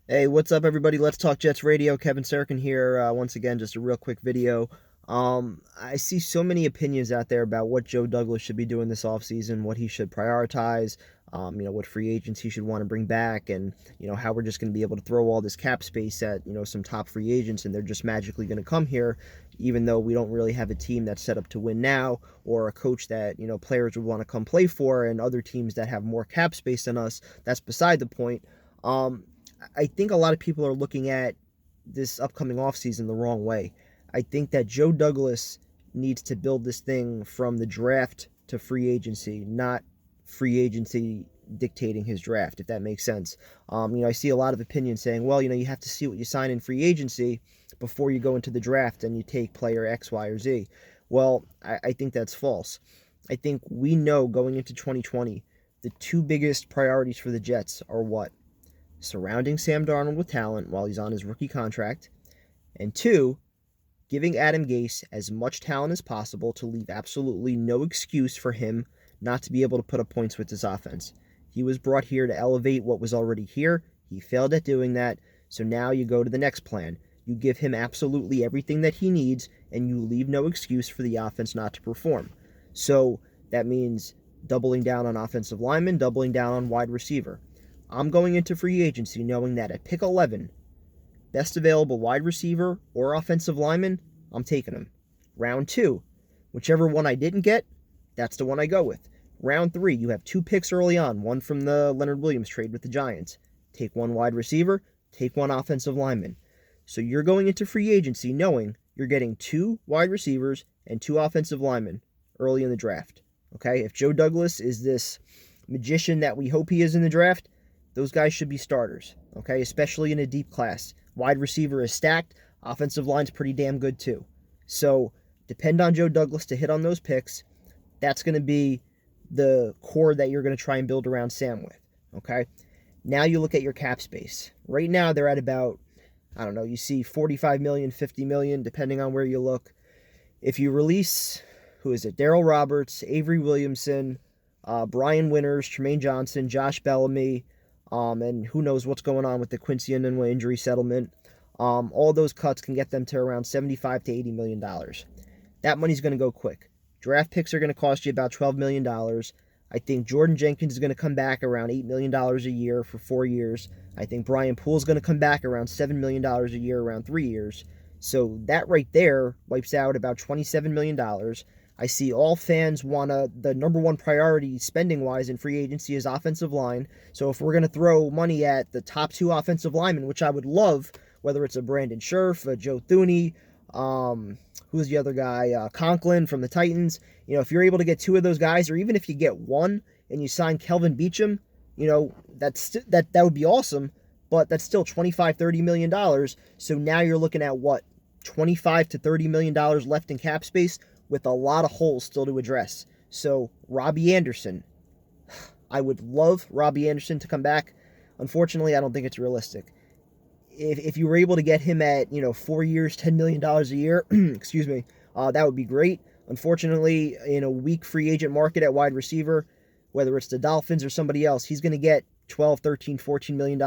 Hey, what's up, everybody? Let's Talk Jets Radio. Kevin Sirkin here. Once again, just a real quick video. I see so many opinions out there about what Joe Douglas should be doing this offseason, what he should prioritize, what free agents he should want to bring back, and, how we're just going to be able to throw all this cap space at, some top free agents and they're just magically going to come here, even though we don't really have a team that's set up to win now or a coach that, players would want to come play for and other teams that have more cap space than us. That's beside the point. I think a lot of people are looking at this upcoming offseason the wrong way. I think that Joe Douglas needs to build this thing from the draft to free agency, not free agency dictating his draft, if that makes sense. I see a lot of opinions saying, well, you have to see what you sign in free agency before you go into the draft and you take player X, Y, or Z. Well, I think that's false. I think we know going into 2020, the two biggest priorities for the Jets are what? Surrounding Sam Darnold with talent while he's on his rookie contract, and two, giving Adam Gase as much talent as possible to leave absolutely no excuse for him not to be able to put up points with this offense. He was brought here to elevate what was already here. He failed at doing that, so now you go to the next plan. You give him absolutely everything that he needs, and you leave no excuse for the offense not to perform. So that means doubling down on offensive linemen, doubling down on wide receiver. I'm going into free agency knowing that at pick 11, best available wide receiver or offensive lineman, I'm taking him. Round 2, whichever one I didn't get, that's the one I go with. Round 3, you have 2 picks early on, one from the Leonard Williams trade with the Giants. Take one wide receiver, take one offensive lineman. So you're going into free agency knowing you're getting 2 wide receivers and 2 offensive linemen early in the draft. Okay? If Joe Douglas is this magician that we hope he is in the draft, those guys should be starters, okay? Especially in a deep class. Wide receiver is stacked. Offensive line's pretty damn good too. So depend on Joe Douglas to hit on those picks. That's going to be the core that you're going to try and build around Sam with, okay? Now you look at your cap space. Right now they're at about, you see 45 million, 50 million, depending on where you look. If you release, Darryl Roberts, Avery Williamson, Brian Winters, Trumaine Johnson, Josh Bellamy, and who knows what's going on with the Quincy Enunwa injury settlement. All those cuts can get them to around $75 to $80 million. That money's going to go quick. Draft picks are going to cost you about $12 million. I think Jordan Jenkins is going to come back around $8 million a year for 4 years. I think Brian Poole is going to come back around $7 million a year around 3 years. So that right there wipes out about $27 million. I see all fans want the number one priority spending-wise in free agency is offensive line. So if we're going to throw money at the top 2 offensive linemen, which I would love, whether it's a Brandon Scherff, a Joe Thuney, who's the other guy, Conklin from the Titans, if you're able to get 2 of those guys, or even if you get 1 and you sign Kelvin Beachum, that would be awesome, but that's still $25-30 million. So now you're looking at what, $25 to $30 million left in cap space, with a lot of holes still to address. So Robby Anderson, I would love Robby Anderson to come back. Unfortunately, I don't think it's realistic. If you were able to get him at 4 years, $10 million a year, excuse me, that would be great. Unfortunately, in a weak free agent market at wide receiver, whether it's the Dolphins or somebody else, he's going to get $12, $13, $14 million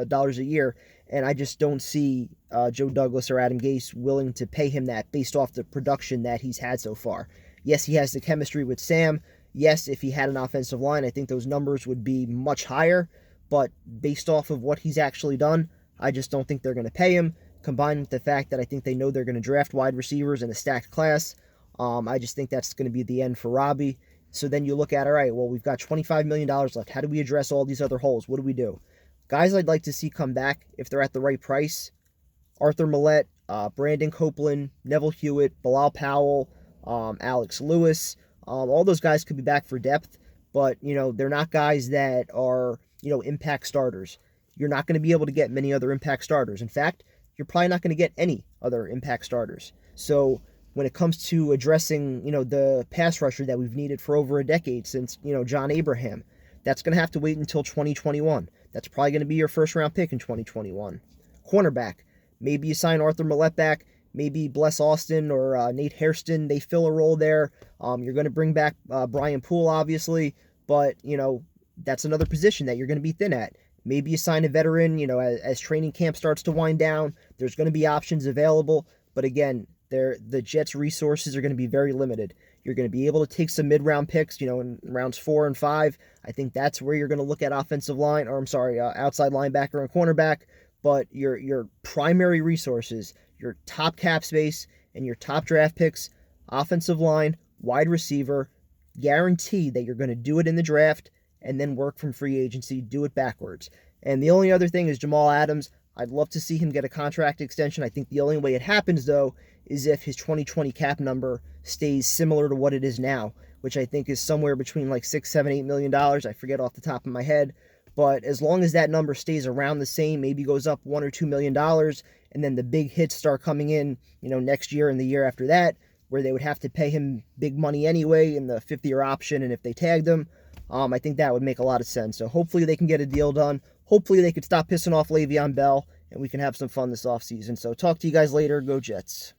dollars a year, and I just don't see Joe Douglas or Adam Gase willing to pay him that based off the production that he's had so far. Yes, he has the chemistry with Sam. Yes, if he had an offensive line, I think those numbers would be much higher, but based off of what he's actually done, I just don't think they're going to pay him, combined with the fact that I think they know they're going to draft wide receivers in a stacked class. I just think that's going to be the end for Robby. So then you look at, all right, well, we've got $25 million left. How do we address all these other holes? What do we do? Guys I'd like to see come back if they're at the right price: Arthur Maulet, Brandon Copeland, Neville Hewitt, Bilal Powell, Alex Lewis. All those guys could be back for depth, but, they're not guys that are, impact starters. You're not going to be able to get many other impact starters. In fact, you're probably not going to get any other impact starters. So when it comes to addressing, the pass rusher that we've needed for over a decade since, John Abraham, that's going to have to wait until 2021. That's probably going to be your first round pick in 2021. Cornerback, maybe you sign Arthur Maulet back, maybe Bless Austin or Nate Hairston, they fill a role there. You're going to bring back Brian Poole, obviously, but, that's another position that you're going to be thin at. Maybe you sign a veteran, as training camp starts to wind down. There's going to be options available. But again, the Jets' resources are going to be very limited. You're going to be able to take some mid-round picks, in rounds 4 and 5. I think that's where you're going to look at outside linebacker and cornerback. But your primary resources, your top cap space and your top draft picks, offensive line, wide receiver, guarantee that you're going to do it in the draft and then work from free agency, do it backwards. And the only other thing is Jamal Adams. I'd love to see him get a contract extension. I think the only way it happens, though, is if his 2020 cap number stays similar to what it is now, which I think is somewhere between like $6, $7, $8 million. I forget off the top of my head. But as long as that number stays around the same, maybe goes up $1 or $2 million, and then the big hits start coming in, next year and the year after that, where they would have to pay him big money anyway in the fifth-year option, and if they tagged him, I think that would make a lot of sense. So hopefully they can get a deal done. Hopefully they could stop pissing off Le'Veon Bell, and we can have some fun this offseason. So talk to you guys later. Go Jets.